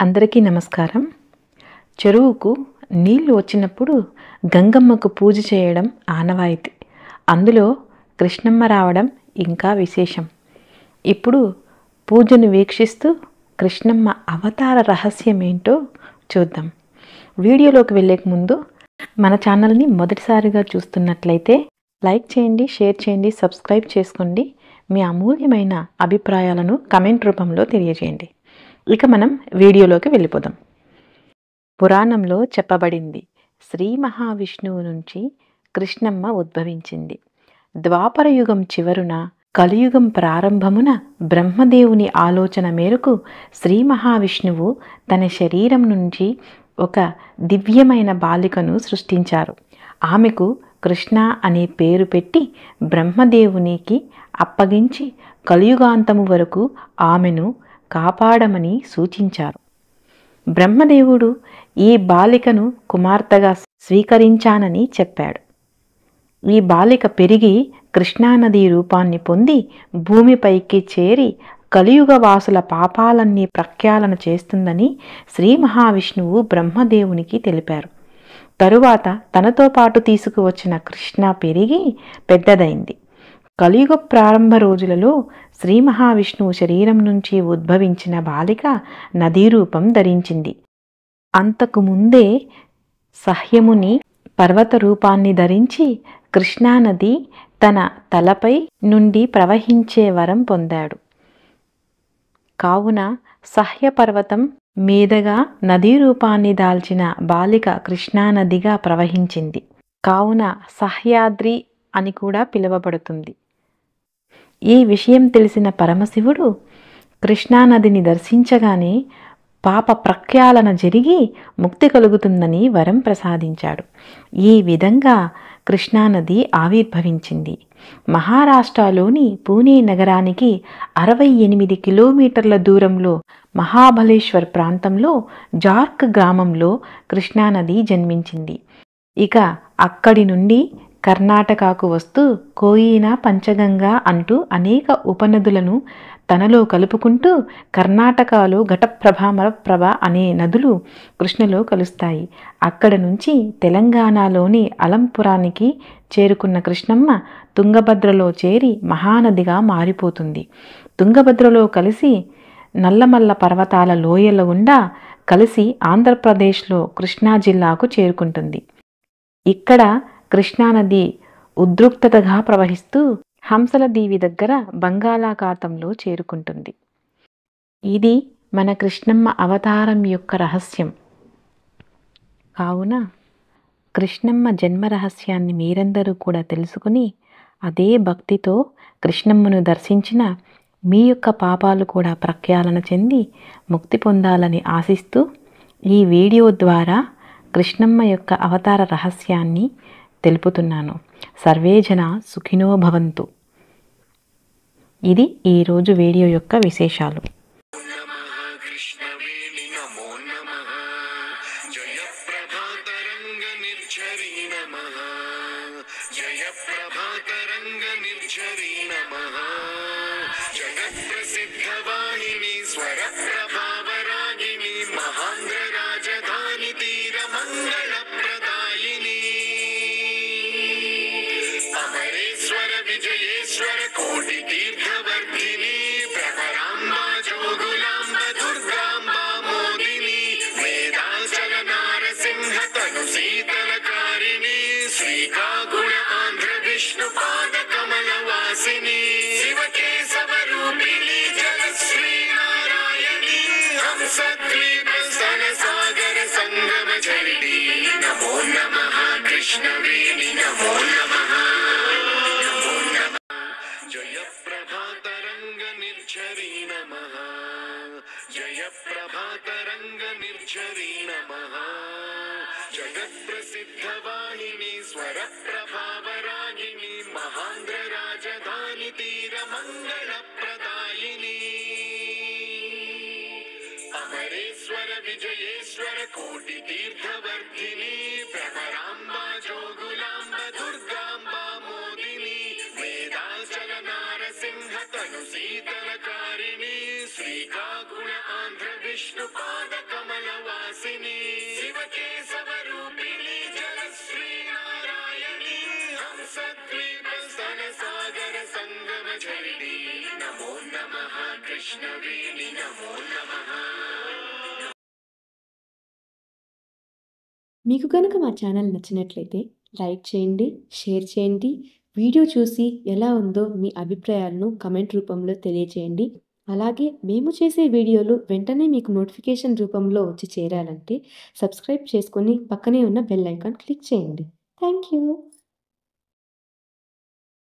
అందరికీ నమస్కారం. చెరువుకు నీళ్లు వచ్చినప్పుడు గంగమ్మకు పూజ చేయడం ఆనవాయితీ. అందులో కృష్ణమ్మ రావడం ఇంకా విశేషం. ఇప్పుడు పూజను వీక్షిస్తూ కృష్ణమ్మ అవతార రహస్యం ఏంటో చూద్దాం. వీడియోలోకి వెళ్ళే ముందు మన ఛానల్ని మొదటిసారిగా చూస్తున్నట్లయితే లైక్ చేయండి, షేర్ చేయండి, సబ్స్క్రైబ్ చేసుకోండి. మీ అమూల్యమైన అభిప్రాయాలను కమెంట్ రూపంలో తెలియజేయండి. ఇక మనం వీడియోలోకి వెళ్ళిపోదాం. పురాణంలో చెప్పబడింది, శ్రీ మహావిష్ణువు నుంచి కృష్ణమ్మ ఉద్భవించింది. ద్వాపర యుగం చివరున, కలియుగం ప్రారంభమున బ్రహ్మదేవుని ఆలోచన మేరకు శ్రీ మహావిష్ణువు తన శరీరం నుంచి ఒక దివ్యమైన బాలికను సృష్టించారు. ఆమెకు కృష్ణ అనే పేరు పెట్టి బ్రహ్మదేవునికి అప్పగించి కలియుగాంతము వరకు ఆమెను కాపాడమని సూచించారు. బ్రహ్మదేవుడు ఈ బాలికను కుమార్తెగా స్వీకరించానని చెప్పాడు. ఈ బాలిక పెరిగి కృష్ణానది రూపాన్ని పొంది భూమిపైకి చేరి కలియుగ వాసుల పాపాలన్నీ ప్రఖ్యాళన చేస్తుందని శ్రీ మహావిష్ణువు బ్రహ్మదేవునికి తెలిపారు. తరువాత తనతో పాటు తీసుకువచ్చిన కృష్ణ పెరిగి పెద్దదైంది. కలియుగ ప్రారంభ రోజులలో శ్రీ మహావిష్ణువు శరీరం నుంచి ఉద్భవించిన బాలిక నదీ రూపం ధరించింది. అంతకు ముందే సహ్యముని పర్వత రూపాన్ని ధరించి కృష్ణానది తన తలపై నుండి ప్రవహించే వరం పొందాడు. కావున సహ్య పర్వతం మీదుగా నదీ రూపాన్ని దాల్చిన బాలిక కృష్ణానదిగా ప్రవహించింది. కావున సహ్యాద్రి అని కూడా పిలువబడుతుంది. ఈ విషయం తెలిసిన పరమశివుడు కృష్ణానదిని దర్శించగానే పాప ప్రఖ్యాళన జరిగి ముక్తి కలుగుతుందని వరం ప్రసాదించాడు. ఈ విధంగా కృష్ణానది ఆవిర్భవించింది. మహారాష్ట్రలోని పూణే నగరానికి 68 కిలోమీటర్ల దూరంలో మహాబలేశ్వర్ ప్రాంతంలో జార్క్ గ్రామంలో కృష్ణానది జన్మించింది. ఇక అక్కడి నుండి కర్ణాటకకు వస్తూ కోయినా, పంచగంగా అంటూ అనేక ఉపనదులను తనలో కలుపుకుంటూ కర్ణాటకలో ఘటప్రభ, మలప్రభ అనే నదులు కృష్ణలో కలుస్తాయి. అక్కడ నుంచి తెలంగాణలోని అలంపురానికి చేరుకున్న కృష్ణమ్మ తుంగభద్రలో చేరి మహానదిగా మారిపోతుంది. తుంగభద్రలో కలిసి నల్లమల్ల పర్వతాల లోయల గుండా కలిసి ఆంధ్రప్రదేశ్లో కృష్ణా జిల్లాకు చేరుకుంటుంది. ఇక్కడ కృష్ణానది ఉద్రిక్తతగా ప్రవహిస్తూ హంసల దీవి దగ్గర బంగాళాఖాతంలో చేరుకుంటుంది. ఇది మన కృష్ణమ్మ అవతారం యొక్క రహస్యం. కావున కృష్ణమ్మ జన్మ రహస్యాన్ని మీరందరూ కూడా తెలుసుకుని అదే భక్తితో కృష్ణమ్మను దర్శించిన మీ యొక్క పాపాలు కూడా ప్రఖ్యాళన చెంది ముక్తి పొందాలని ఆశిస్తూ ఈ వీడియో ద్వారా కృష్ణమ్మ యొక్క అవతార రహస్యాన్ని తెలుపుతున్నాను. సర్వే జన సుఖినో భవంతు. ఇది ఈరోజు వీడియో యొక్క విశేషాలు. విజయేశ్వర కోటి తీర్థవర్ధిని భ్రమరాంబ జోగులాంబ దుర్గాంబ మోదిని వేదాచల నారసింహ తను శీతలకారిణి శ్రీకాకుళ ఆంధ్ర విష్ణు పాద కమల వాసిని శివకేశవ రూపిణి జలశ్రీ నారాయణి హంసద్వీప స్థల సాగర సంగమ చరిణి నమో నమః కృష్ణవేణి నమో నమః జయ ప్రభాతరంగ నిర్ఝరీ నమః జయ ప్రభాతరంగ నిర్ఝరీ నమః జగత్ ప్రసిద్ధ వాహిని స్వర ప్రభావరాగిని మహాంధ్ర రాజధాని తీర మంగళ ప్రదాయిని అమరేశ్వర విజయేశ్వర కోటి తీర్థవర్ధిని భ్రమరాంబ జోగులాంబ దుర్గాంబ మోదిని వేదాచల నారసింహ తను శీతలకారిణి శ్రీకాకుళ ఆంధ్ర विष्णुपादकमलवासिनी शिवकेशवरूपिणी जलश्री नारायणी हंसद्वीपस्तनसागर सङ्गमझरिणी नमो नमः कृष्णवेणि नमो नमः। మీకు కనుక మా ఛానల్ నచ్చినట్లయితే లైక్ చేయండి, షేర్ చేయండి. వీడియో చూసి ఎలా ఉందో మీ అభిప్రాయాలను కమెంట్ రూపంలో తెలియజేయండి. అలాగే మేము చేసే వీడియోలు వెంటనే మీకు నోటిఫికేషన్ రూపంలో వచ్చి చేరాలంటే సబ్స్క్రైబ్ చేసుకొని పక్కనే ఉన్న బెల్ ఐకాన్ క్లిక్ చేయండి. Thank you.